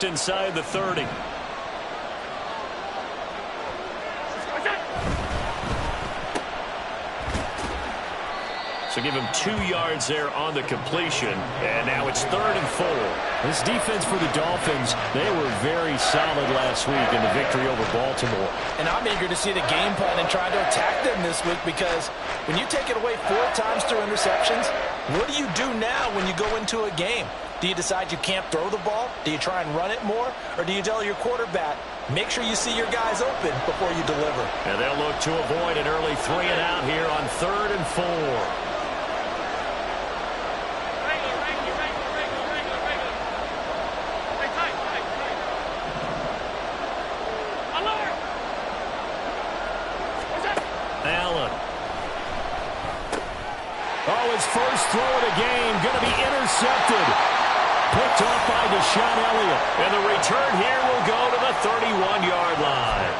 Inside the 30. So give him 2 yards there on the completion. And now it's 3rd and 4. This defense for the Dolphins, they were very solid last week in the victory over Baltimore. And I'm eager to see the game plan and try to attack them this week, because when you take it away 4 times through interceptions, what do you do now when you go into a game? Do you decide you can't throw the ball? Do you try and run it more? Or do you tell your quarterback, make sure you see your guys open before you deliver? And they'll look to avoid an early 3 and out here on 3rd and 4. Allen. Oh, his first throw of the game, going to be intercepted. Picked off by Deshaun Elliott. And the return here will go to the 31-yard line.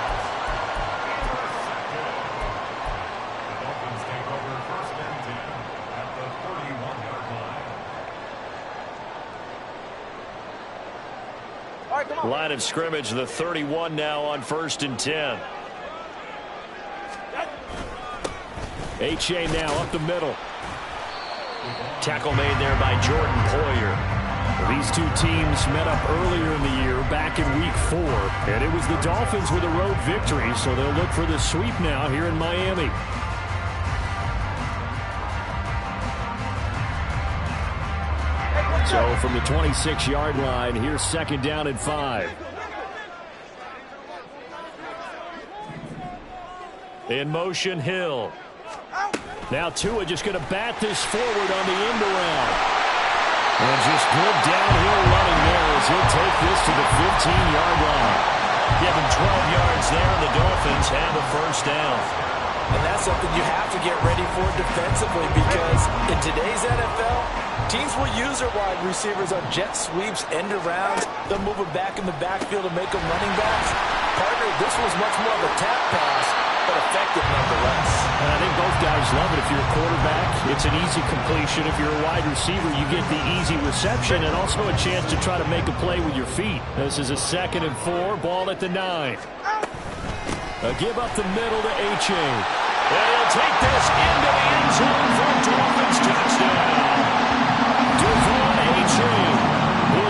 Line of scrimmage, the 31 now on 1st and 10. H.A. now up the middle. Tackle made there by Jordan Poyer. These two teams met up earlier in the year, back in Week 4, and it was the Dolphins with a road victory, so they'll look for the sweep now here in Miami. So from the 26-yard line, here's 2nd down and 5. In motion, Hill. Now Tua just going to bat this forward on the end around. And just good downhill running there as he'll take this to the 15-yard line. Give him 12 yards there, and the Dolphins have a 1st down. And that's something you have to get ready for defensively, because in today's NFL, teams will use their wide receivers on jet sweeps, end arounds. They'll move them back in the backfield and make them running backs. Partner, this was much more of a tap pass, but effective nonetheless. And I think both guys love it. If you're a quarterback, it's an easy completion. If you're a wide receiver, you get the easy reception and also a chance to try to make a play with your feet. This is a 2nd and 4, ball at the 9. A give up the middle to H.A. And he'll take this into the end zone for a Dolphins touchdown. Devon H.A.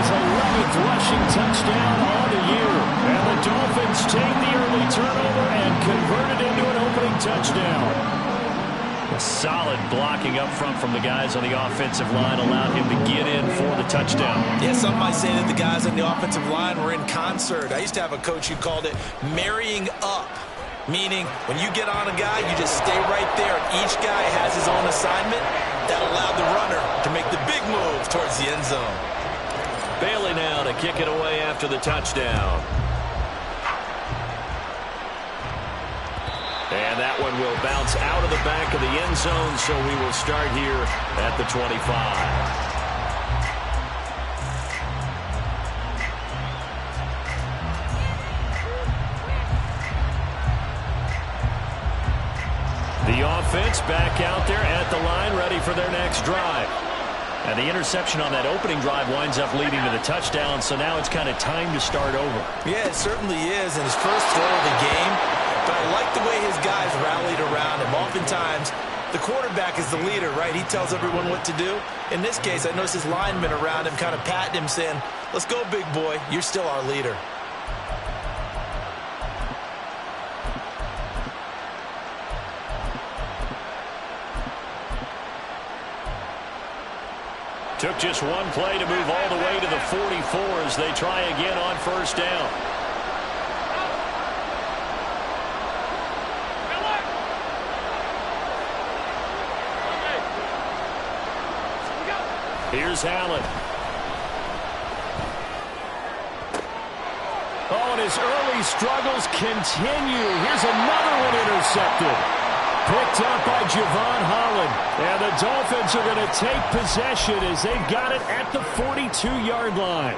his 11th rushing touchdown on the year. And the Dolphins take the early turnover and convert it into an opening touchdown. A solid blocking up front from the guys on the offensive line allowed him to get in for the touchdown. Yeah, some might say that the guys on the offensive line were in concert. I used to have a coach who called it marrying up, meaning when you get on a guy, you just stay right there. Each guy has his own assignment. That allowed the runner to make the big move towards the end zone. Bailey now to kick it away after the touchdown. And that one will bounce out of the back of the end zone, so we will start here at the 25. The offense back out there at the line, ready for their next drive. And the interception on that opening drive winds up leading to the touchdown, so now it's kind of time to start over. Yeah, it certainly is, in his first throw of the game. But I like the way his guys rallied around him. Oftentimes, the quarterback is the leader, right? He tells everyone what to do. In this case, I noticed his linemen around him kind of patting him, saying, let's go, big boy. You're still our leader. Took just one play to move all the way to the 44 as they try again on 1st down. Here's Allen. Oh, and his early struggles continue. Here's another one intercepted. Picked up by Javon Holland. And the Dolphins are going to take possession as they've got it at the 42-yard line.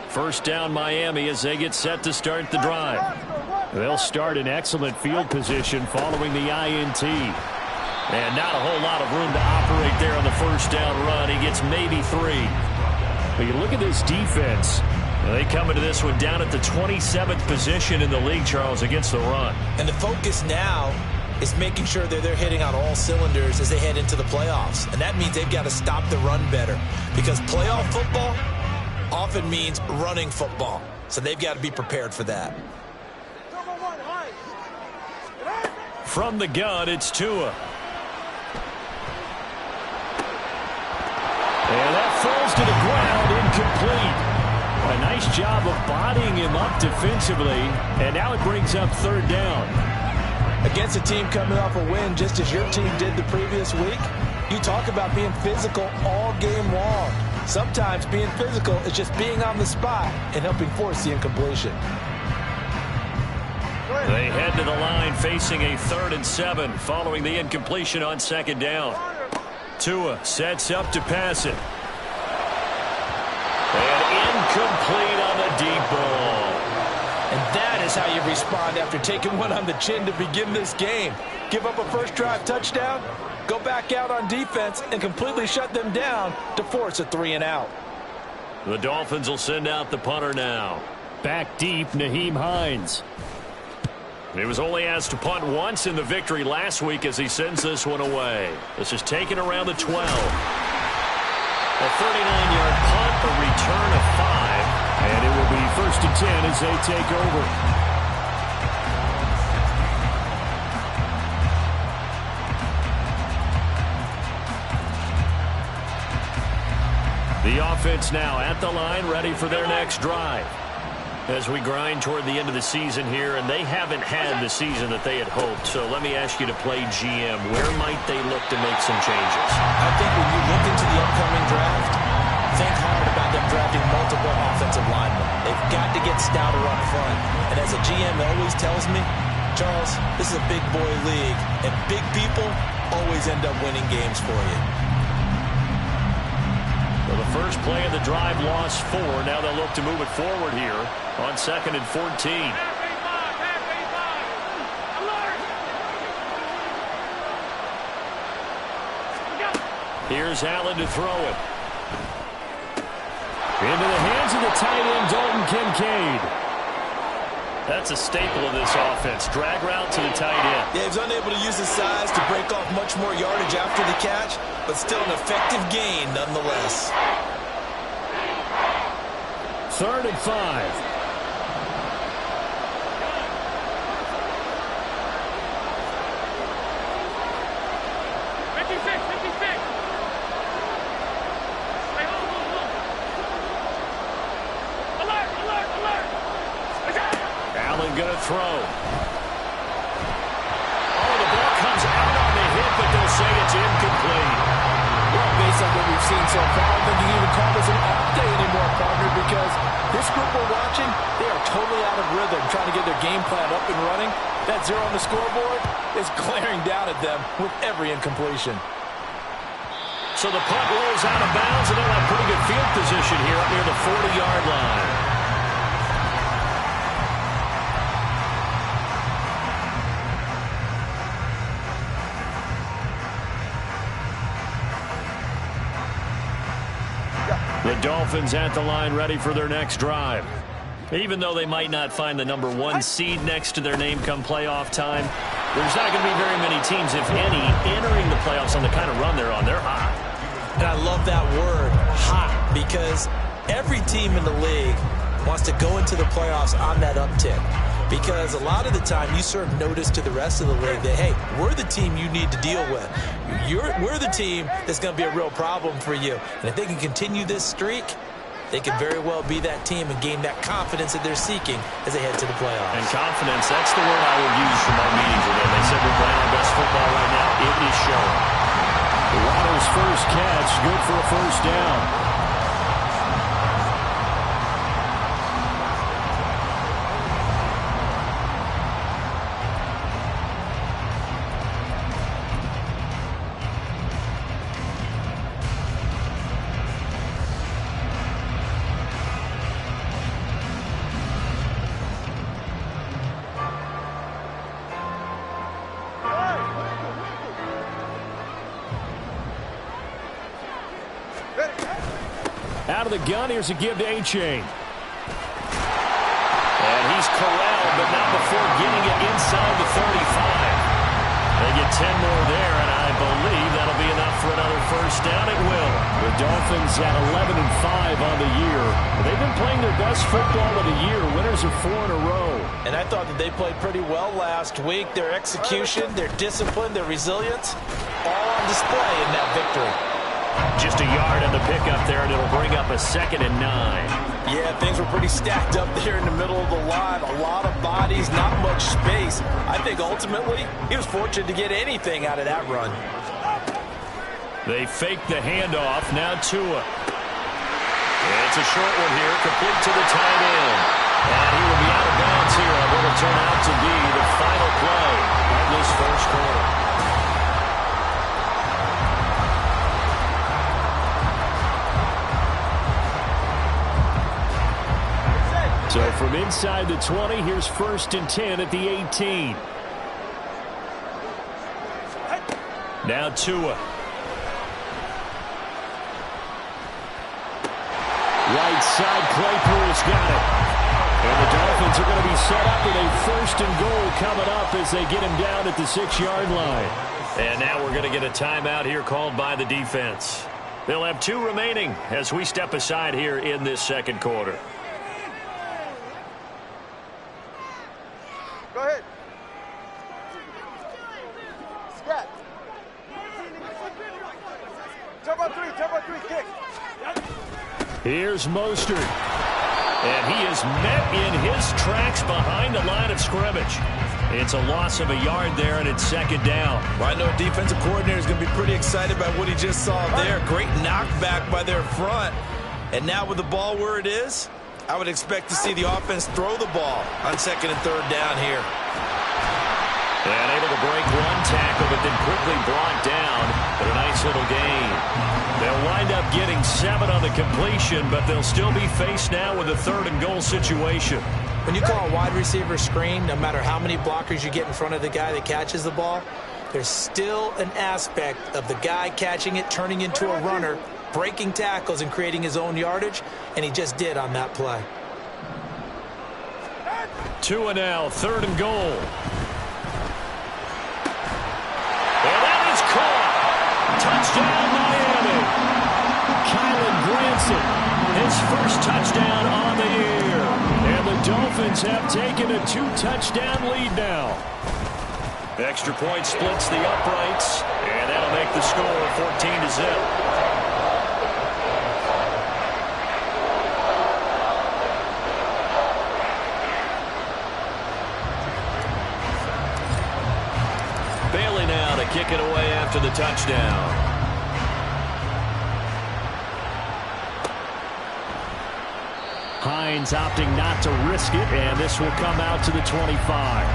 First down Miami as they get set to start the drive. They'll start in excellent field position following the INT. And not a whole lot of room to operate there on the first down run. He gets maybe 3. But you look at this defense. They come into this one down at the 27th position in the league, Charles, against the run. And the focus now is making sure that they're hitting on all cylinders as they head into the playoffs. And that means they've got to stop the run better, because playoff football often means running football. So they've got to be prepared for that. From the gun, it's Tua. And that falls to the ground, incomplete. A nice job of bodying him up defensively, and now it brings up 3rd down. Against a team coming off a win just as your team did the previous week, you talk about being physical all game long. Sometimes being physical is just being on the spot and helping force the incompletion. They head to the line facing a 3rd and 7 following the incompletion on 2nd down. Tua sets up to pass it. And incomplete on the deep ball. And that is how you respond after taking one on the chin to begin this game. Give up a first drive touchdown, go back out on defense, and completely shut them down to force a 3-and-out. The Dolphins will send out the punter now. Back deep, Nyheim Hines. He was only asked to punt once in the victory last week as he sends this one away. This is taken around the 12. A 39-yard punt, a return of 5. And it will be 1st and 10 as they take over. The offense now at the line, ready for their next drive. As we grind toward the end of the season here, and they haven't had the season that they had hoped. So let me ask you to play GM. Where might they look to make some changes? I think when you look into the upcoming draft, think hard about them drafting multiple offensive linemen. They've got to get stouter up front. And as a GM always tells me, Charles, this is a big boy league, and big people always end up winning games for you. Well, the first play of the drive lost 4. Now they'll look to move it forward here on 2nd and 14. Here's Allen to throw it. Into the hands of the tight end, Dalton Kincaid. That's a staple of this offense. Drag route to the tight end. Yeah, he's unable to use his size to break off much more yardage after the catch, but still an effective gain nonetheless. 3rd and 5. Going to throw. Oh, the ball comes out on the hit, but they'll say it's incomplete. Well, based on what we've seen so far, I don't think you can even call this an off day anymore, partner, because this group we're watching, they are totally out of rhythm, trying to get their game plan up and running. That 0 on the scoreboard is glaring down at them with every incompletion. So the punt rolls out of bounds, and they'll have pretty good field position here up near the 40-yard line. The Dolphins at the line, ready for their next drive. Even though they might not find the number 1 seed next to their name come playoff time, there's not going to be very many teams, if any, entering the playoffs on the kind of run they're on. They're hot. And I love that word, hot, because every team in the league wants to go into the playoffs on that uptick. Because a lot of the time you serve notice to the rest of the league that, hey, we're the team you need to deal with. We're the team that's going to be a real problem for you. And if they can continue this streak, they could very well be that team and gain that confidence that they're seeking as they head to the playoffs. And confidence, that's the word I would use from our meetings with them. They said we're playing our best football right now. It is showing. Waddle's first catch, good for a 1st down. out of the gun. Here's a give to A-Chain. And he's corralled, but not before getting it inside the 35. They get 10 more there, and I believe that'll be enough for another first down. It will. The Dolphins at 11-5 on the year. They've been playing their best football of the year. Winners of 4 in a row. And I thought that they played pretty well last week. Their execution, their discipline, their resilience, all on display in that victory. Just a yard on the pickup there, and it'll bring up a 2nd and 9. Yeah, things were pretty stacked up there in the middle of the line. A lot of bodies, not much space. I think ultimately he was fortunate to get anything out of that run. They fake the handoff. Now Tua. It's a short one here, complete to the tight end. And he will be out of bounds here on what will turn out to be the final play of this first quarter. So from inside the 20, here's 1st and 10 at the 18. Now Tua. Right side, Claypool's got it. And the Dolphins are going to be set up with a 1st and goal coming up as they get him down at the 6-yard line. And now we're going to get a timeout here called by the defense. They'll have 2 remaining as we step aside here in this second quarter. Go ahead. Scat. Turbo 3, kick. Here's Mostert. And he is met in his tracks behind the line of scrimmage. It's a loss of a yard there, and it's 2nd down. Well, I know defensive coordinator is going to be pretty excited by what he just saw there. Great knockback by their front. And now with the ball where it is, I would expect to see the offense throw the ball on 2nd and 3rd down here. And able to break one tackle, but then quickly brought down. But a nice little gain. They'll wind up getting 7 on the completion, but they'll still be faced now with a 3rd and goal situation. When you call a wide receiver screen, no matter how many blockers you get in front of the guy that catches the ball, there's still an aspect of the guy catching it, turning into a runner, breaking tackles and creating his own yardage, and he just did on that play. Tua now, 3rd and goal. And that is caught. Touchdown, Miami. Kylan Granson, his first touchdown on the year. And the Dolphins have taken a 2-touchdown lead now. Extra point splits the uprights, and that'll make the score 14-0. Bailey now to kick it away after the touchdown. Hines opting not to risk it, and this will come out to the 25.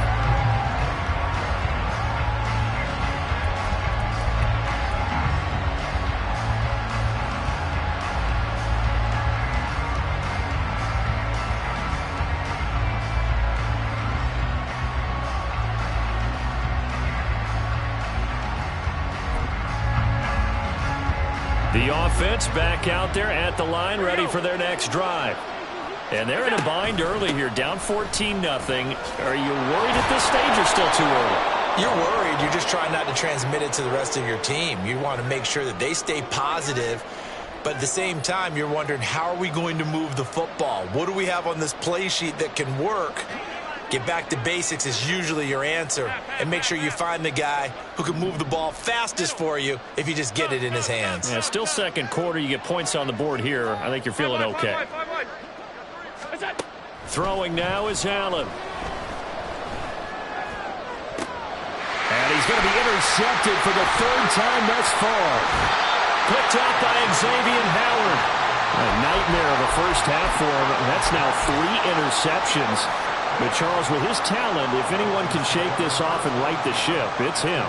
The offense back out there at the line, ready for their next drive. And they're in a bind early here, down 14-0. Are you worried at this stage or still too early? You're worried. You're just trying not to transmit it to the rest of your team. You want to make sure that they stay positive. But at the same time, you're wondering, how are we going to move the football? What do we have on this play sheet that can work? Get back to basics is usually your answer. And make sure you find the guy who can move the ball fastest for you if you just get it in his hands. Yeah, still second quarter. You get points on the board here. I think you're feeling okay. Throwing now is Allen. And he's going to be intercepted for the 3rd time thus far. Picked up by Xavier Howard. A nightmare of a first half for him. That's now 3 interceptions. But Charles, with his talent, if anyone can shake this off and right the ship, it's him.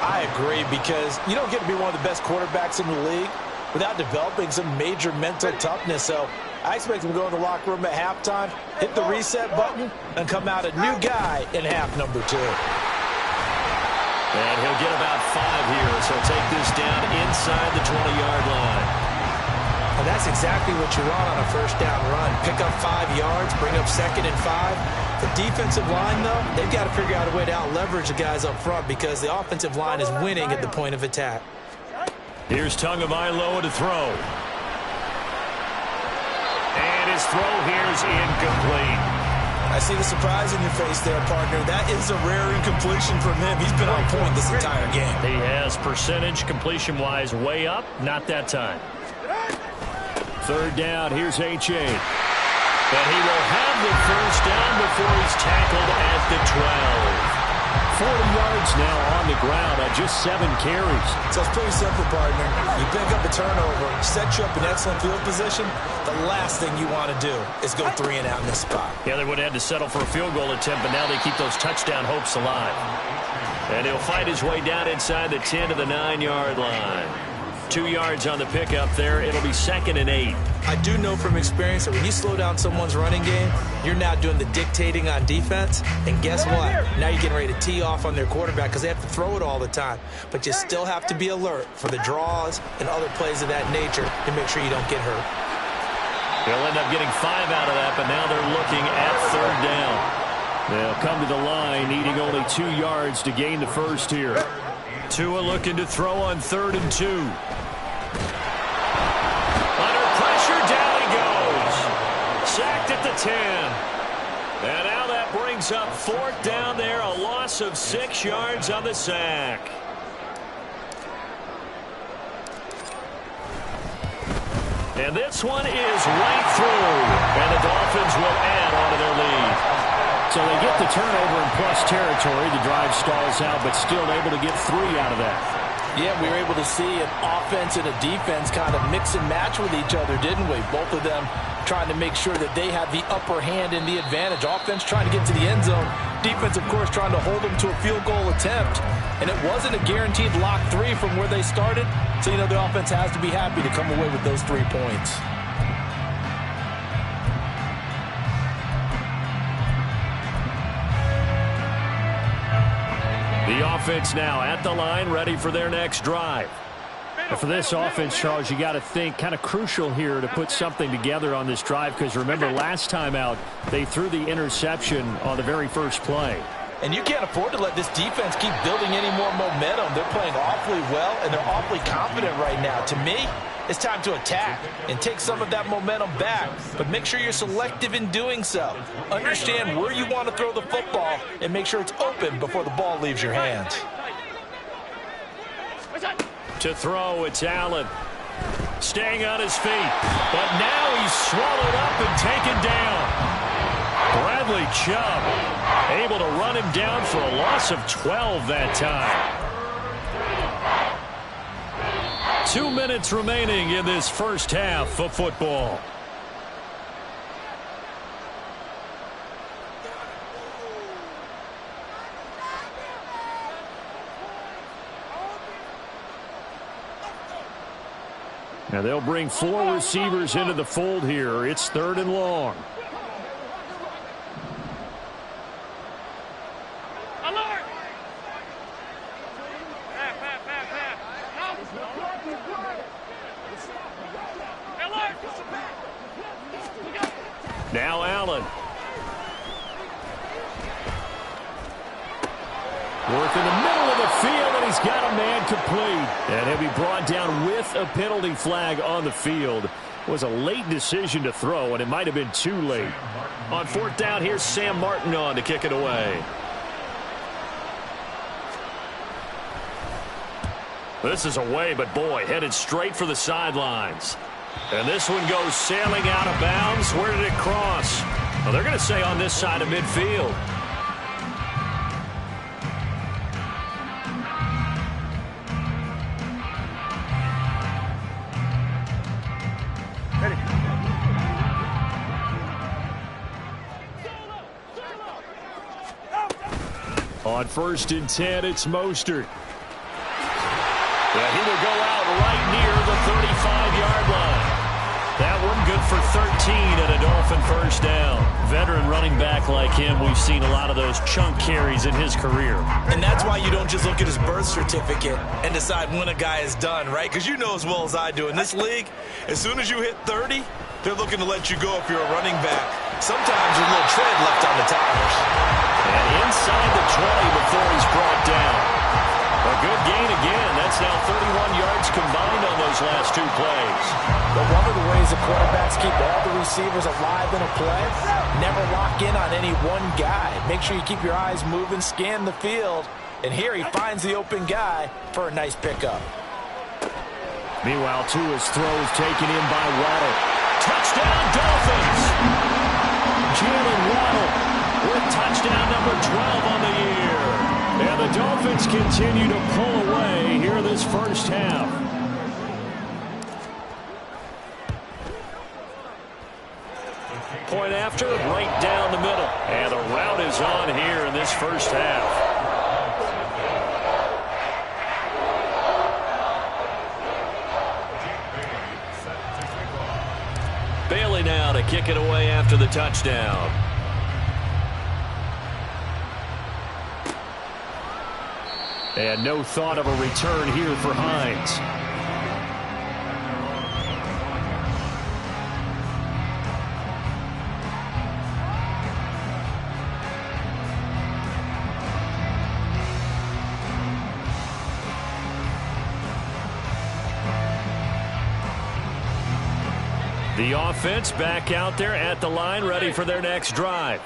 I agree, because you don't get to be one of the best quarterbacks in the league without developing some major mental toughness. So I expect him to go in the locker room at halftime, hit the reset button, and come out a new guy in half number 2. And he'll get about 5 here as he'll take this down inside the 20-yard line. And that's exactly what you want on a first down run. Pick up 5 yards, bring up 2nd and 5. The defensive line, though, they've got to figure out a way to out-leverage the guys up front because the offensive line is winning at the point of attack. Here's Tagovailoa to throw. And his throw here's incomplete. I see the surprise in your face there, partner. That is a rare incompletion from him. He's been on point this entire game. He has percentage completion-wise way up. Not that time. 3rd down. Here's H.A. And he will have the first down before he's tackled at the 12. 40 yards now on the ground on just 7 carries. So it's pretty simple, partner. You pick up a turnover, set you up in excellent field position. The last thing you want to do is go 3 and out in this spot. Yeah, they would have had to settle for a field goal attempt, but now they keep those touchdown hopes alive. And he'll fight his way down inside the 10 to the 9-yard line. 2 yards on the pickup there. It'll be 2nd and 8. I do know from experience that when you slow down someone's running game, you're now doing the dictating on defense. And guess what? Now you're getting ready to tee off on their quarterback because they have to throw it all the time. But you still have to be alert for the draws and other plays of that nature to make sure you don't get hurt. They'll end up getting 5 out of that, but now they're looking at 3rd down. They'll come to the line, needing only 2 yards to gain the first here. Tua looking to throw on 3rd and 2. Under pressure, down he goes. Sacked at the 10. And now that brings up 4th down there, a loss of 6 yards on the sack. And this one is right through. And the Dolphins will add on to their lead. So they get the turnover in plus territory. The drive stalls out, but still able to get 3 out of that. Yeah, we were able to see an offense and a defense kind of mix and match with each other, didn't we? Both of them trying to make sure that they have the upper hand and the advantage. Offense trying to get to the end zone. Defense, of course, trying to hold them to a field goal attempt. And it wasn't a guaranteed lock 3 from where they started. So, the offense has to be happy to come away with those 3 points. The offense now at the line, ready for their next drive. And for this offense, Charles, you got to think kind of crucial here to put something together on this drive because remember last time out they threw the interception on the very first play. And you can't afford to let this defense keep building any more momentum. They're playing awfully well, and they're awfully confident right now. To me, it's time to attack and take some of that momentum back. But make sure you're selective in doing so. Understand where you want to throw the football and make sure it's open before the ball leaves your hands. To throw, it's Allen. Staying on his feet. But now he's swallowed up and taken down. Bradley Chubb able to run him down for a loss of 12 that time. 2 minutes remaining in this first half of football. Now they'll bring 4 receivers into the fold here. It's 3rd and long. Now Allen. Work in the middle of the field, and he's got a man complete. And he'll be brought down with a penalty flag on the field. It was a late decision to throw, and it might have been too late. On 4th down, here's Sam Martin on to kick it away. This is away, but boy, headed straight for the sidelines. And this one goes sailing out of bounds. Where did it cross? Well, they're going to say on this side of midfield. On 1st and 10, it's Mostert. Yeah, he will go out right near the 35-yard line. That one good for 13 and a Dolphin first down. Veteran running back like him, we've seen a lot of those chunk carries in his career. And that's why you don't just look at his birth certificate and decide when a guy is done, right? Because you know as well as I do, in this league, as soon as you hit 30, they're looking to let you go if you're a running back. Sometimes there's a little tread left on the tires. And inside the 20 before he's brought down. A good gain again. That's now 31 yards combined on those last two plays. But one of the ways the quarterbacks keep all the receivers alive in a play, never lock in on any one guy. Make sure you keep your eyes moving, scan the field. And here he finds the open guy for a nice pickup. Meanwhile, Tua's throws taken in by Waddle. Touchdown, Dolphins! Jalen Waddle with touchdown number 12 on the year. And the Dolphins continue to pull away here this first half. Point after, right down the middle. And the route is on here in this first half. Bailey now to kick it away after the touchdown. And no thought of a return here for Hines. The offense back out there at the line, ready for their next drive.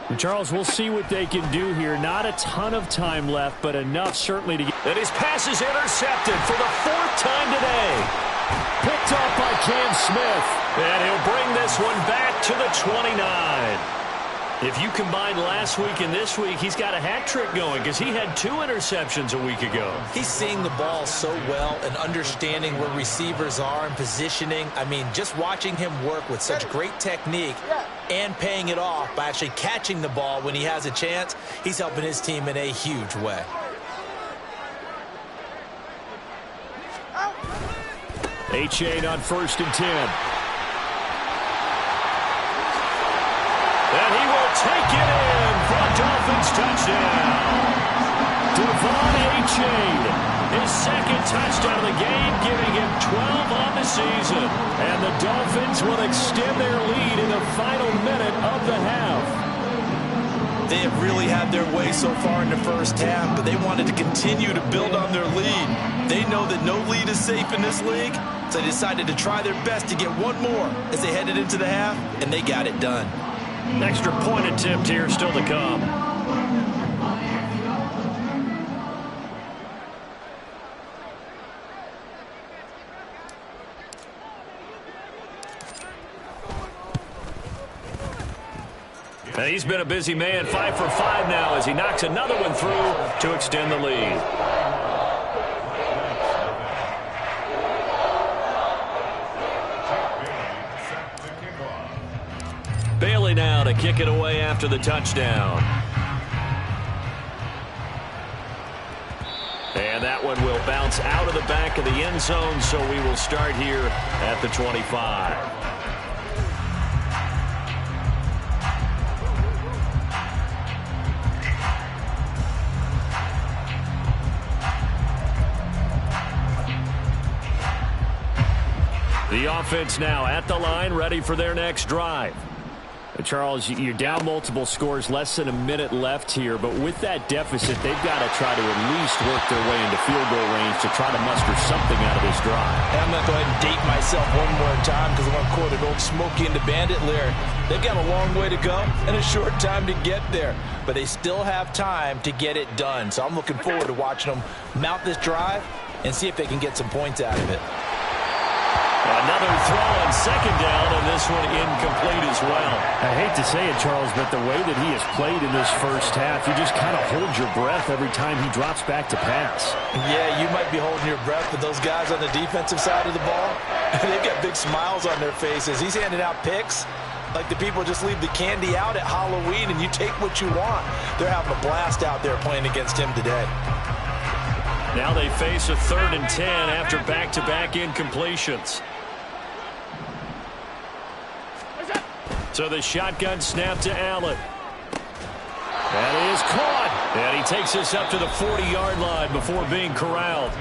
And Charles, we'll see what they can do here. Not a ton of time left, but enough certainly to get... And his pass is intercepted for the fourth time today. Picked off by Cam Smith. And he'll bring this one back to the 29. If you combine last week and this week, he's got a hat trick going because he had 2 interceptions a week ago. He's seeing the ball so well and understanding where receivers are and positioning. I mean, just watching him work with such great technique and paying it off by actually catching the ball when he has a chance, he's helping his team in a huge way. H.A. on 1st and 10. And he will take it in for a Dolphins touchdown. Devon Achane, his second touchdown of the game, giving him 12 on the season. And the Dolphins will extend their lead in the final minute of the half. They have really had their way so far in the first half, but they wanted to continue to build on their lead. They know that no lead is safe in this league, so they decided to try their best to get one more as they headed into the half, and they got it done. Extra point attempt here still to come. And he's been a busy man, 5 for 5 now as he knocks another one through to extend the lead. Bailey now to kick it away after the touchdown. And that one will bounce out of the back of the end zone, so we will start here at the 25. The offense now at the line, ready for their next drive. Charles, you're down multiple scores, less than a minute left here, but with that deficit, they've got to try to at least work their way into field goal range to try to muster something out of this drive. And I'm going to go ahead and date myself one more time because I want to quote an old Smokey and the Bandit lyric. They've got a long way to go and a short time to get there, but they still have time to get it done. So I'm looking forward to watching them mount this drive and see if they can get some points out of it. Another throw on second down, and this one incomplete as well. I hate to say it, Charles, but the way that he has played in this first half, you just kind of hold your breath every time he drops back to pass. Yeah, you might be holding your breath, but those guys on the defensive side of the ball, they've got big smiles on their faces. He's handing out picks like the people just leave the candy out at Halloween, and you take what you want. They're having a blast out there playing against him today. Now they face a 3rd and 10 after back-to-back incompletions. So the shotgun snap to Allen. That is caught. And he takes us up to the 40-yard line before being corralled.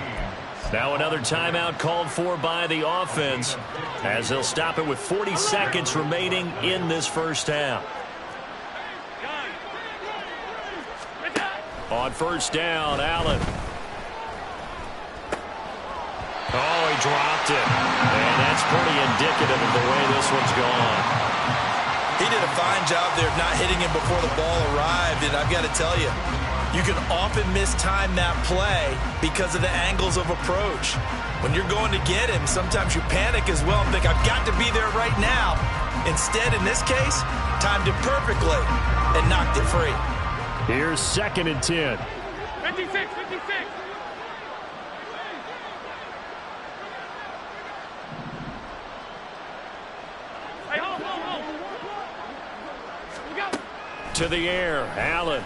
Now another timeout called for by the offense as they'll stop it with 40 seconds remaining in this first half. On first down, Allen. Oh, he dropped it. And that's pretty indicative of the way this one's gone. He did a fine job there of not hitting him before the ball arrived. And I've got to tell you, you can often mistime that play because of the angles of approach. When you're going to get him, sometimes you panic as well and think, I've got to be there right now. Instead, in this case, timed it perfectly and knocked it free. Here's 2nd and 10. 56. Hey, hold. To the air, Allen.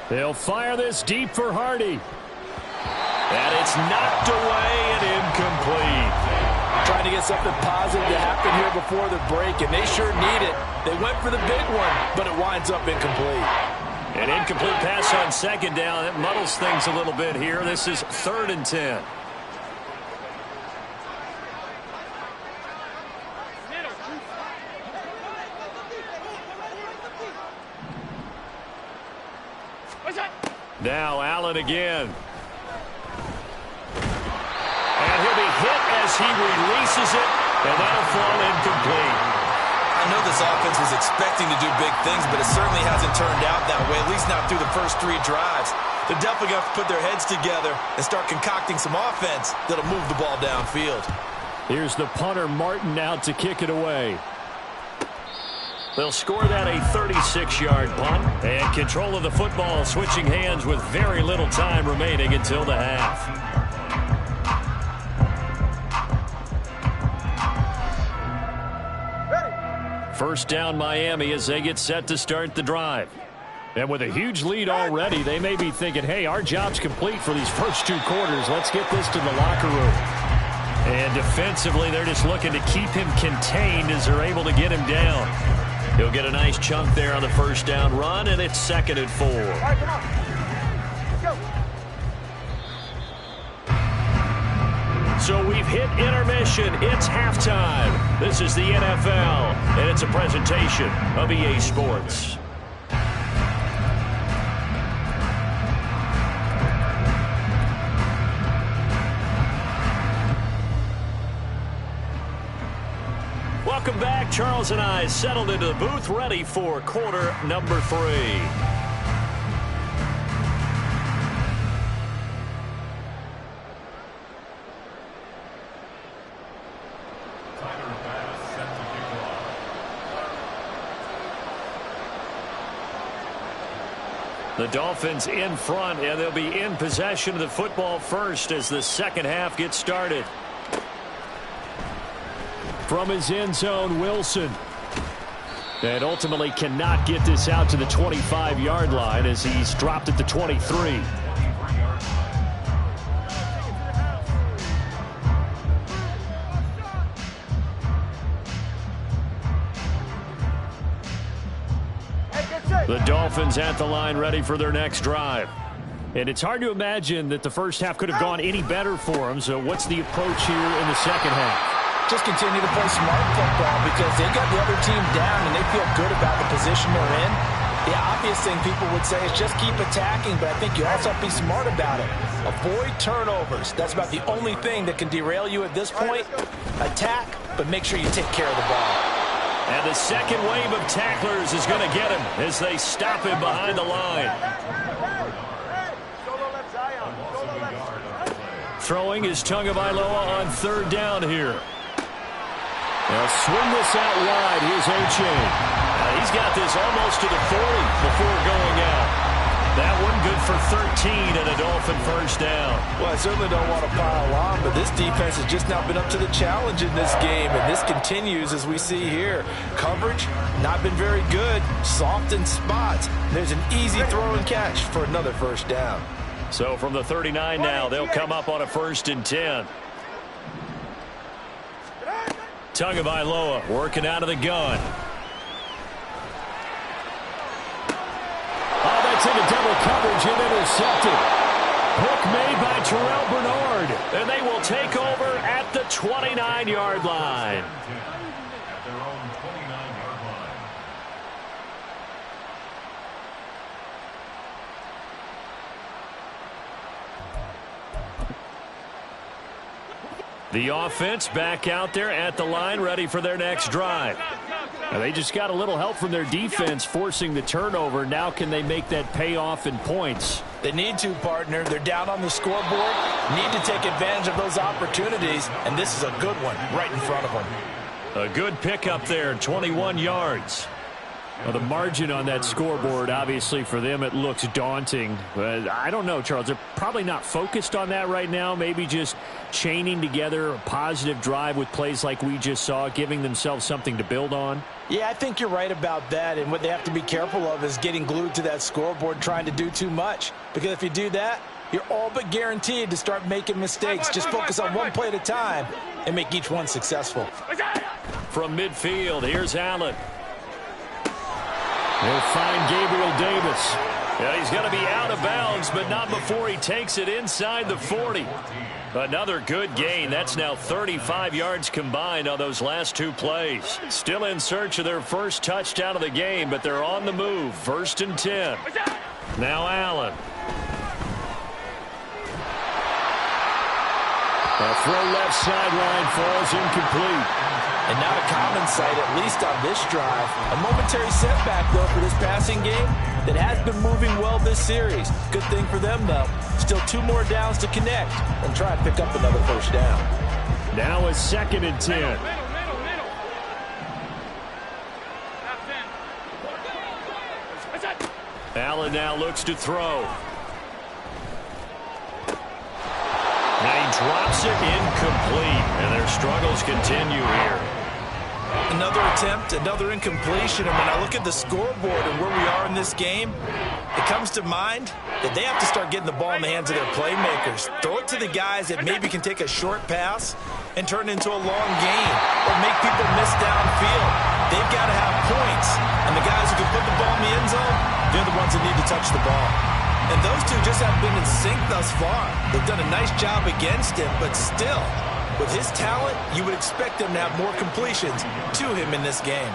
They'll fire this deep for Hardy. And it's knocked away and incomplete. Trying to get something positive to happen here before the break, and they sure need it. They went for the big one, but it winds up incomplete. An incomplete pass on 2nd down. That muddles things a little bit here. This is 3rd and 10. Now Allen again. And he'll be hit as he releases it, and that'll fall incomplete. I know this offense was expecting to do big things, but it certainly hasn't turned out that way, at least not through the first 3 drives. They're definitely going to have to put their heads together and start concocting some offense that'll move the ball downfield. Here's the punter, Martin, out to kick it away. They'll score that a 36-yard punt, and control of the football switching hands with very little time remaining until the half. First down Miami as they get set to start the drive. And with a huge lead already, they may be thinking, hey, our job's complete for these first 2 quarters. Let's get this to the locker room. And defensively, they're just looking to keep him contained as they're able to get him down. He'll get a nice chunk there on the first down run, and it's 2nd and 4. All right, come on. Let's go. So we've hit intermission. It's halftime. This is the NFL, and it's a presentation of EA Sports. Welcome back. Charles and I settled into the booth, ready for quarter number 3. The Dolphins in front, and they'll be in possession of the football first as the second half gets started. From his end zone, Wilson. And ultimately cannot get this out to the 25-yard line as he's dropped at the 23. The Dolphins at the line ready for their next drive. And it's hard to imagine that the first half could have gone any better for them. So what's the approach here in the second half? Just continue to play smart football because they got the other team down and they feel good about the position they're in. The obvious thing people would say is just keep attacking, but I think you also have to be smart about it. Avoid turnovers. That's about the only thing that can derail you at this point. Attack, but make sure you take care of the ball. And the second wave of tacklers is going to get him as they stop him behind the line. Throwing is Tagovailoa on 3rd down here. They'll swing this out wide. Here's O'Chain. He's got this almost to the 40 before going out. That one good for 13 and a Dolphin first down. Well, I certainly don't want to pile on, but this defense has just not been up to the challenge in this game, and this continues as we see here. Coverage, not been very good. Soft in spots. There's an easy throw and catch for another first down. So from the 39 now, they'll come up on a 1st and 10. Tagovailoa working out of the gun. Oh, that's into double coverage and intercepted. Hook made by Terrell Bernard. And they will take over at the 29-yard line. The offense back out there at the line, ready for their next drive. Now, they just got a little help from their defense forcing the turnover. Now can they make that pay off in points? They need to, partner. They're down on the scoreboard. Need to take advantage of those opportunities, and this is a good one right in front of them. A good pickup there, 21 yards. Well, the margin on that scoreboard, obviously, for them, it looks daunting. But I don't know, Charles. They're probably not focused on that right now. Maybe just chaining together a positive drive with plays like we just saw, giving themselves something to build on. Yeah, I think you're right about that. And what they have to be careful of is getting glued to that scoreboard, trying to do too much. Because if you do that, you're all but guaranteed to start making mistakes. Just focus on one play at a time and make each one successful. From midfield, here's Allen. They'll find Gabriel Davis. Yeah, he's going to be out of bounds, but not before he takes it inside the 40. Another good gain. That's now 35 yards combined on those last two plays. Still in search of their first touchdown of the game, but they're on the move. 1st and 10. Now Allen. A throw left sideline falls incomplete. And not a common sight, at least on this drive. A momentary setback, though, for this passing game that has been moving well this series. Good thing for them, though. Still 2 more downs to connect and try and pick up another first down. Now a 2nd and 10. Middle. Allen now looks to throw. Now he drops it incomplete, and their struggles continue here. Another attempt, another incompletion. And when I look at the scoreboard and where we are in this game, it comes to mind that they have to start getting the ball in the hands of their playmakers. Throw it to the guys that maybe can take a short pass and turn it into a long gain or make people miss downfield. They've got to have points. And the guys who can put the ball in the end zone, they're the ones that need to touch the ball. And those two just haven't been in sync thus far. They've done a nice job against him, but still, with his talent, you would expect him to have more completions to him in this game.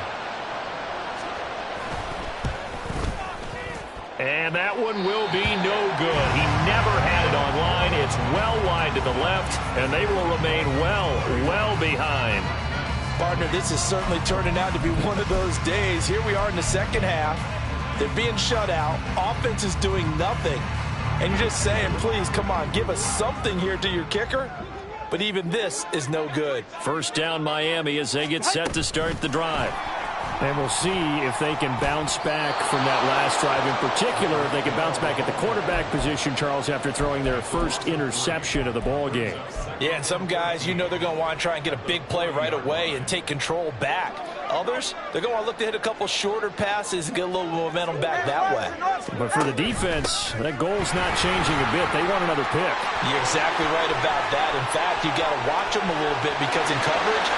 And that one will be no good. He never had it on line. It's well wide to the left, and they will remain well behind. Partner, this is certainly turning out to be one of those days. Here we are in the second half. They're being shut out. Offense is doing nothing. And you're just saying, please, come on, give us something here to your kicker. But even this is no good. First down Miami as they get set to start the drive. And we'll see if they can bounce back from that last drive. In particular, if they can bounce back at the quarterback position, Charles, after throwing their first interception of the ball game. Yeah, and some guys, you know they're going to want to try and get a big play right away and take control back. Others, they're going to look to hit a couple shorter passes and get a little momentum back that way. But for the defense, that goal's not changing a bit. They want another pick. You're exactly right about that. In fact, you've got to watch them a little bit because in coverage,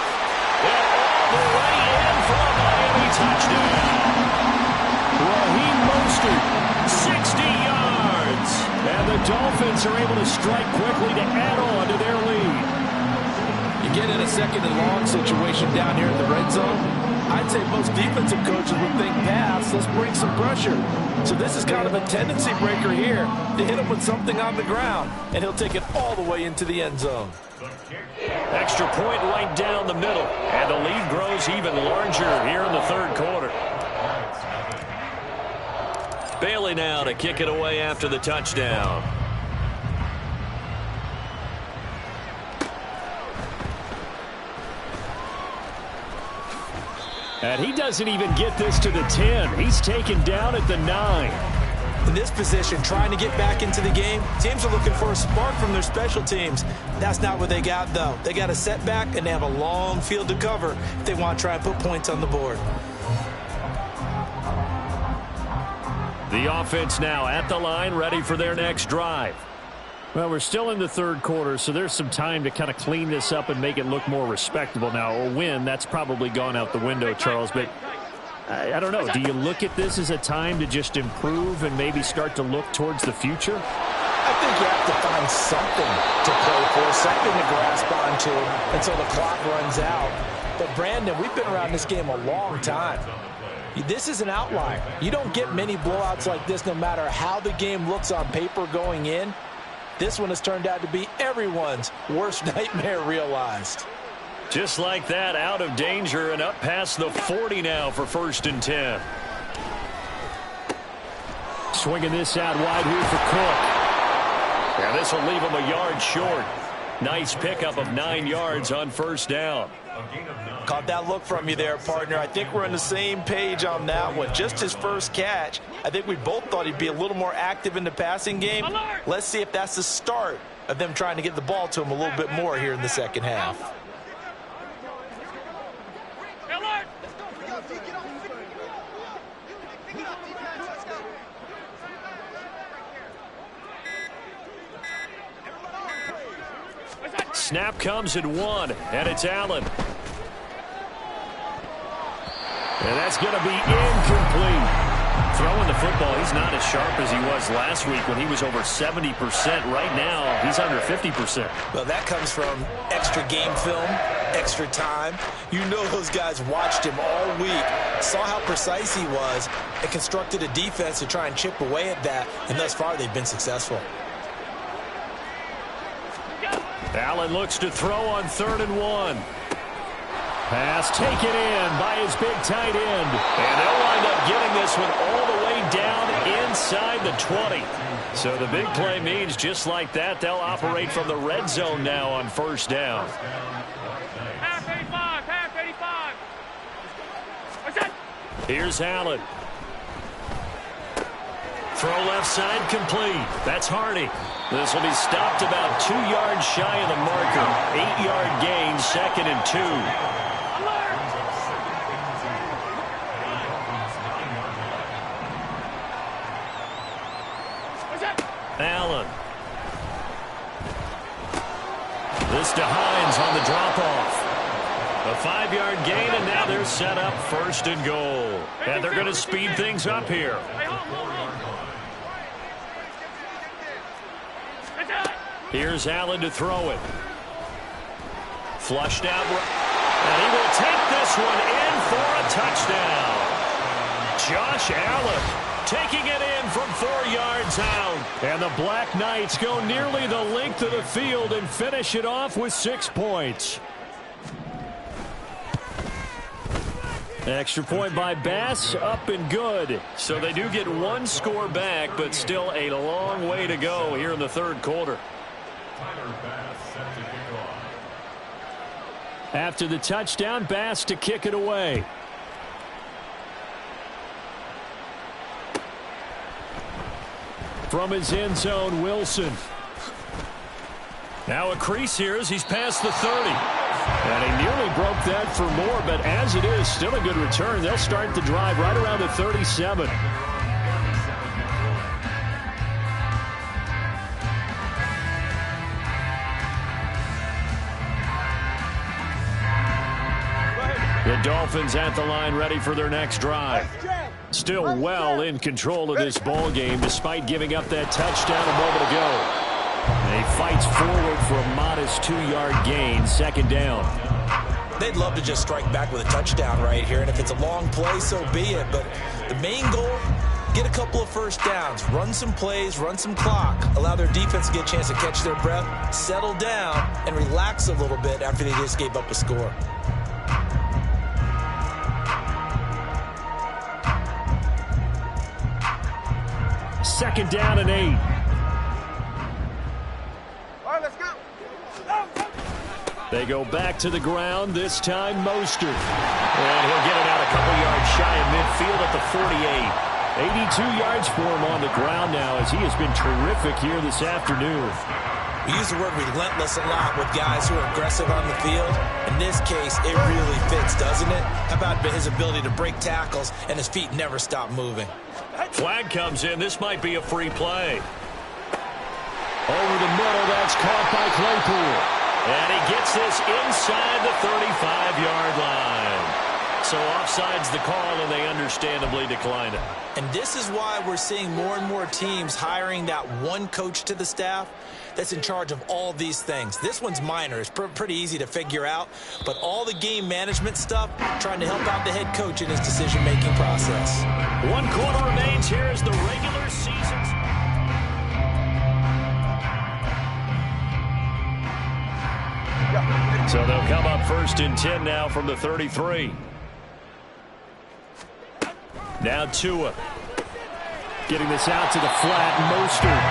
they're all the way in for a Miami touchdown. Raheem Mostert, 60 yards. And the Dolphins are able to strike quickly to add on to their lead. You get in a 2nd and long situation down here in the red zone, I'd say most defensive coaches would think pass, let's bring some pressure. So this is kind of a tendency breaker here to hit him with something on the ground, and he'll take it all the way into the end zone. Extra point right down the middle, and the lead grows even larger here in the 3rd quarter. Bailey now to kick it away after the touchdown. And he doesn't even get this to the 10. He's taken down at the 9. In this position, trying to get back into the game, teams are looking for a spark from their special teams. That's not what they got, though. They got a setback, and they have a long field to cover if they want to try and put points on the board. The offense now at the line, ready for their next drive. Well, we're still in the third quarter, so there's some time to kind of clean this up and make it look more respectable. Now, a win, that's probably gone out the window, Charles, but I don't know. Do you look at this as a time to just improve and maybe start to look towards the future? I think you have to find something to play for, something to grasp onto until the clock runs out. But, Brandon, we've been around this game a long time. This is an outlier. You don't get many blowouts like this no matter how the game looks on paper going in. This one has turned out to be everyone's worst nightmare realized. Just like that, out of danger and up past the 40 now for 1st and 10. Swinging this out wide here for Cook. Yeah, this will leave him a yard short. Nice pickup of 9 yards on 1st down. Caught that look from you there, partner. I think we're on the same page on that one. Just his first catch. I think we both thought he'd be a little more active in the passing game. Let's see if that's the start of them trying to get the ball to him a little bit more here in the second half. Snap comes at 1, and it's Allen. And that's going to be incomplete. Throwing the football, he's not as sharp as he was last week when he was over 70%. Right now, he's under 50%. Well, that comes from extra game film, extra time. You know those guys watched him all week, saw how precise he was, and constructed a defense to try and chip away at that, and thus far they've been successful. Allen looks to throw on 3rd and 1. Pass taken in by his big tight end. And they'll wind up getting this one all the way down inside the 20. So the big play means just like that, they'll operate from the red zone now on 1st down. Half 85, half 85. What's that? Here's Allen. Throw left side complete. That's Hardy. This will be stopped about 2 yards shy of the marker. 8-yard gain, 2nd and 2. Allen. This to Hines on the drop-off. A 5-yard gain, and now they're set up 1st and goal. And they're going to speed things up here. Here's Allen to throw it. Flushed out. And he will take this one in for a touchdown. Josh Allen taking it in from 4 yards out. And the Black Knights go nearly the length of the field and finish it off with 6 points. Extra point by Bass, up and good. So they do get 1 score back, but still a long way to go here in the 3rd quarter. After the touchdown, Bass to kick it away. From his end zone, Wilson. Now a crease here as he's past the 30. And he nearly broke that for more, but as it is, still a good return. They'll start the drive right around the 37. The Dolphins at the line, ready for their next drive. Still well in control of this ball game, despite giving up that touchdown a moment ago. And he fights forward for a modest 2-yard gain, 2nd down. They'd love to just strike back with a touchdown right here, and if it's a long play, so be it. But the main goal, get a couple of 1st downs, run some plays, run some clock, allow their defense to get a chance to catch their breath, settle down, and relax a little bit after they just gave up a score. Second down and 8. All right, let's go. They go back to the ground, this time Mostert. And he'll get it out a couple yards shy of midfield at the 48. 82 yards for him on the ground now, as he has been terrific here this afternoon. We use the word relentless a lot with guys who are aggressive on the field. In this case, it really fits, doesn't it? How about his ability to break tackles and his feet never stop moving? Flag comes in. This might be a free play. Over the middle. It's caught by Claypool. And he gets this inside the 35-yard line. So offside's the call, and they understandably decline it. And this is why we're seeing more and more teams hiring that one coach to the staff that's in charge of all these things. This one's minor. It's pretty easy to figure out. But all the game management stuff, trying to help out the head coach in his decision-making process. 1 quarter remains here as the regular season. So they'll come up 1st and 10 now from the 33. Now Tua. Getting this out to the flat. Mostert.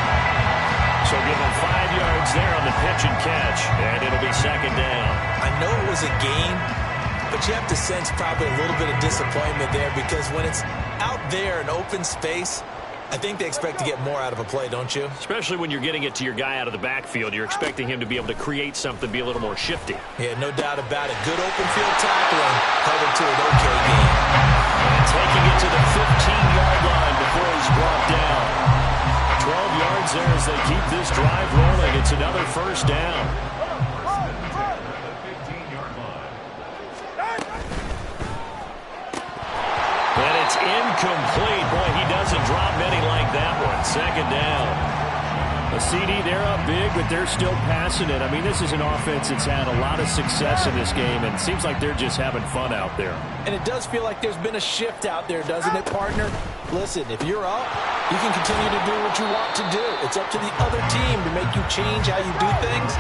So give him 5 yards there on the pitch and catch. And it'll be 2nd down. I know it was a game, but you have to sense probably a little bit of disappointment there because when it's out there in open space, I think they expect to get more out of a play, don't you? Especially when you're getting it to your guy out of the backfield. You're expecting him to be able to create something, be a little more shifty. Yeah, no doubt about it. Good open field tackling. Held him to an okay game. And taking it to the 15-yard line before he's brought down. 12 yards there as they keep this drive rolling. It's another 1st down. And it's incomplete. Boy, he doesn't drop many like that one. 2nd down. A CD, they're up big, but they're still passing it. I mean, this is an offense that's had a lot of success in this game, and it seems like they're just having fun out there. And it does feel like there's been a shift out there, doesn't it, partner? Listen, if you're up, you can continue to do what you want to do. It's up to the other team to make you change how you do things.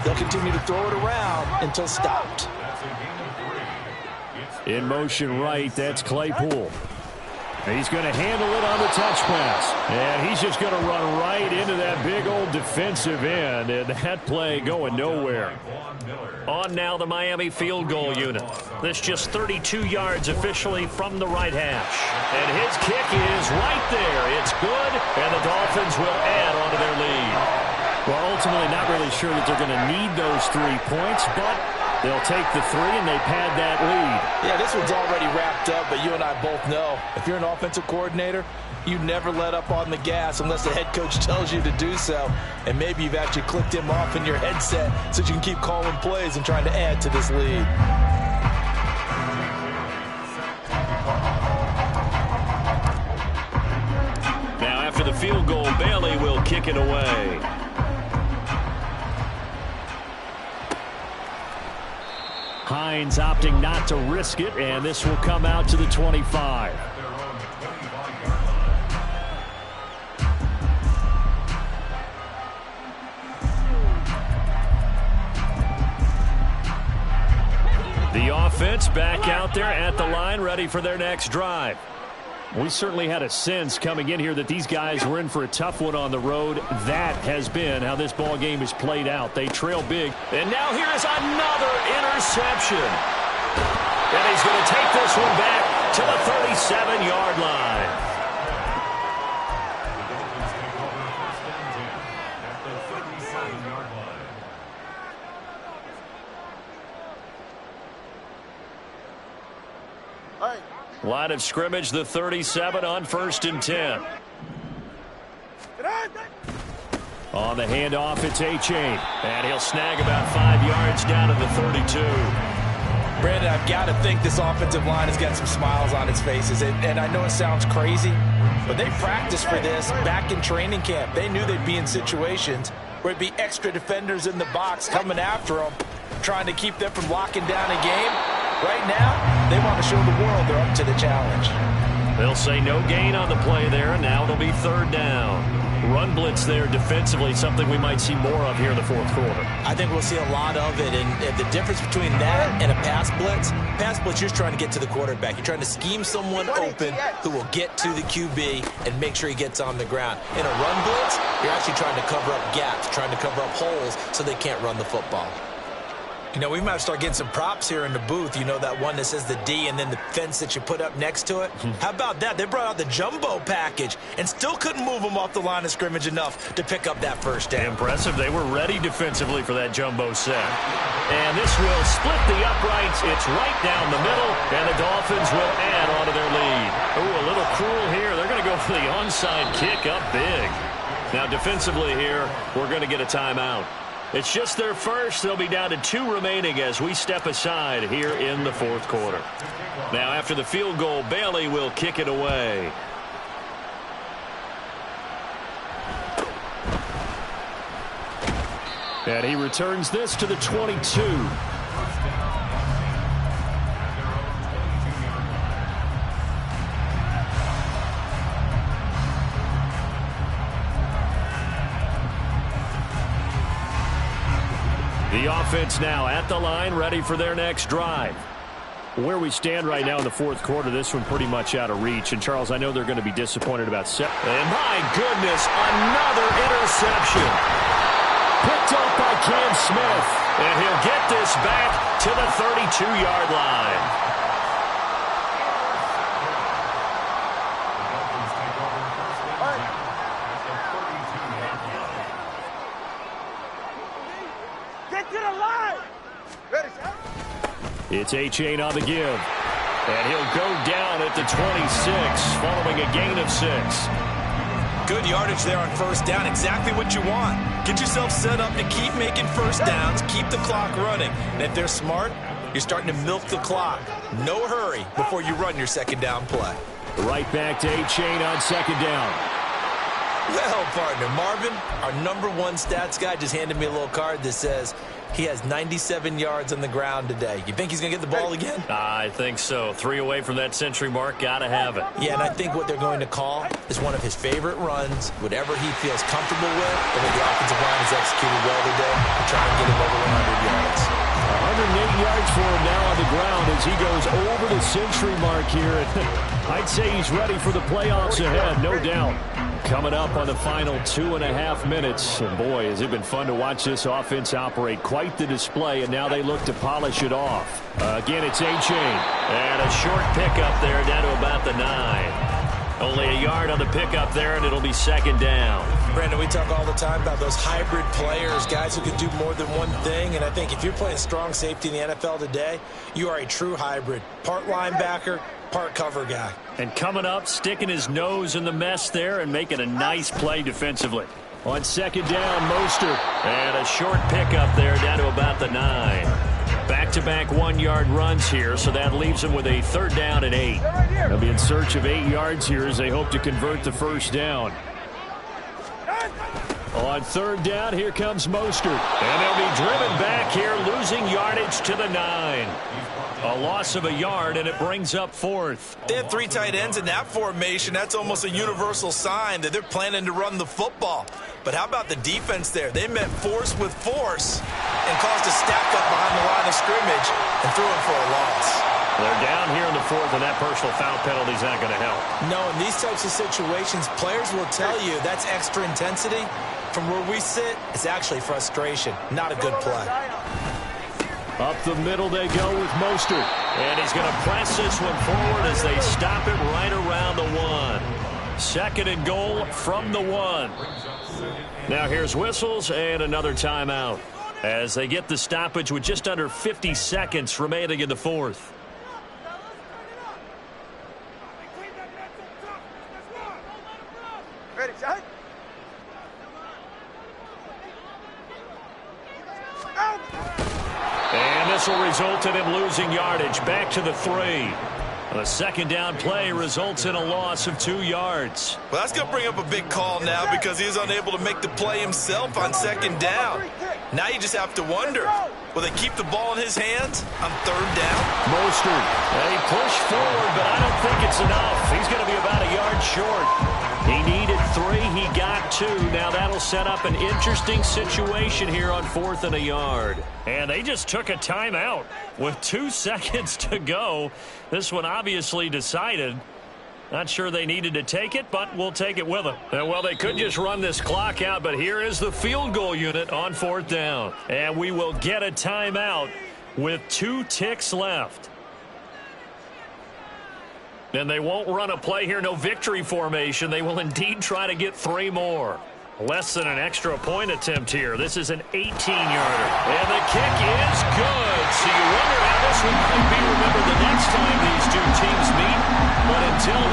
They'll continue to throw it around until stopped. In motion right, that's Claypool. He's going to handle it on the touch pass. And he's just going to run right into that big old defensive end. And that play going nowhere. On now the Miami field goal unit. This just 32 yards officially from the right hash. And his kick is right there. It's good, and the Dolphins will add on to their lead. Well, ultimately not really sure that they're going to need those 3 points, but they'll take the 3 and they pad that lead. Yeah, this one's already wrapped up, but you and I both know if you're an offensive coordinator, you never let up on the gas unless the head coach tells you to do so. And maybe you've actually clicked him off in your headset so you can keep calling plays and trying to add to this lead. Now after the field goal, Bailey will kick it away. Hines opting not to risk it, and this will come out to the 25. The offense back out there at the line, ready for their next drive. We certainly had a sense coming in here that these guys were in for a tough one on the road. That has been how this ball game is played out. They trail big. And now here is another interception. And he's going to take this one back to the 37-yard line. Line of scrimmage, the 37 on 1st and 10. On the handoff, it's A-Chain. And he'll snag about 5 yards down to the 32. Brandon, I've got to think this offensive line has got some smiles on its faces. And I know it sounds crazy, but they practiced for this back in training camp. They knew they'd be in situations where it'd be extra defenders in the box coming after them, trying to keep them from locking down a game. Right now, they want to show the world they're up to the challenge. They'll say no gain on the play there, and now it'll be 3rd down. Run blitz there defensively, something we might see more of here in the 4th quarter. I think we'll see a lot of it, and the difference between that and a pass blitz, you're just trying to get to the quarterback. You're trying to scheme someone open who will get to the QB and make sure he gets on the ground. In a run blitz, you're actually trying to cover up gaps, trying to cover up holes so they can't run the football. You know, we might start getting some props here in the booth. You know, that one that says the D and then the fence that you put up next to it? How about that? They brought out the jumbo package and still couldn't move them off the line of scrimmage enough to pick up that 1st down. Impressive. They were ready defensively for that jumbo set. And this will split the uprights. It's right down the middle, and the Dolphins will add on to their lead. Ooh, a little cruel here. They're going to go for the onside kick up big. Now, defensively here, we're going to get a timeout. It's just their first. They'll be down to 2 remaining as we step aside here in the fourth quarter. Now, after the field goal, Bailey will kick it away. And he returns this to the 22. The offense now at the line, ready for their next drive. Where we stand right now in the fourth quarter, this one pretty much out of reach. And, Charles, I know they're going to be disappointed about set. And, my goodness, another interception. Picked up by Cam Smith. And he'll get this back to the 32-yard line. Get to the line. Ready, set. It's A-Chain on the give. And he'll go down at the 26 following a gain of 6. Good yardage there on first down. Exactly what you want. Get yourself set up to keep making first downs, keep the clock running. And if they're smart, you're starting to milk the clock. No hurry before you run your second down play. Right back to A-Chain on second down. Well, partner, Marvin, our #1 stats guy, just handed me a little card that says he has 97 yards on the ground today. You think he's going to get the ball again? I think so. 3 away from that century mark. Got to have it. Yeah, and I think what they're going to call is one of his favorite runs, whatever he feels comfortable with. The way the offensive line has executed well today, try and get him over 100 yards. 108 yards for him now on the ground as he goes over the century mark here. I'd say he's ready for the playoffs ahead, no doubt. Coming up on the final 2.5 minutes. And boy, has it been fun to watch this offense operate. Quite the display, and now they look to polish it off. Again, it's A-Chain. And a short pickup there down to about the 9. Only a yard on the pickup there, and it'll be second down. Brandon, we talk all the time about those hybrid players, guys who can do more than one thing. And I think if you're playing strong safety in the NFL today, you are a true hybrid. Part linebacker, part cover guy. And coming up, sticking his nose in the mess there and making a nice play defensively. On second down, Mostert. And a short pickup there down to about the 9. Back-to-back 1-yard runs here, so that leaves them with a 3rd down and 8. They'll be in search of 8 yards here as they hope to convert the first down. On 3rd down, here comes Mostert. And they'll be driven back here, losing yardage to the 9. A loss of a yard, and it brings up 4th. They have 3 tight ends in that formation. That's almost a universal sign that they're planning to run the football. But how about the defense there? They met force with force and caused a stack up behind the line of scrimmage and threw him for a loss. They're down here in the 4th, and that personal foul penalty is not going to help. No, in these types of situations, players will tell you that's extra intensity. From where we sit, it's actually frustration. Not a good play. Up the middle they go with Mostert. And he's going to press this one forward as they stop it right around the 1. 2nd and goal from the 1. Now here's whistles and another timeout as they get the stoppage with just under 50 seconds remaining in the 4th. Ready, set. And this will result in him losing yardage back to the 3. The 2nd down play results in a loss of 2 yards. Well, that's going to bring up a big call now because he's unable to make the play himself on 2nd down. Now you just have to wonder, will they keep the ball in his hands on 3rd down? Mostert. They push forward, but I don't think it's enough. He's going to be about a yard short. He needed 3. He got 2. Now that'll set up an interesting situation here on 4th and a yard. And they just took a timeout with 2 seconds to go. This one obviously decided. Not sure they needed to take it, but we'll take it with them. Well, they could just run this clock out, but here is the field goal unit on 4th down. And we will get a timeout with 2 ticks left. And they won't run a play here, no victory formation. They will indeed try to get 3 more. Less than an extra point attempt here. This is an 18-yarder. And the kick is good. So you wonder how this one might be remembered the next time these two teams meet. But until then,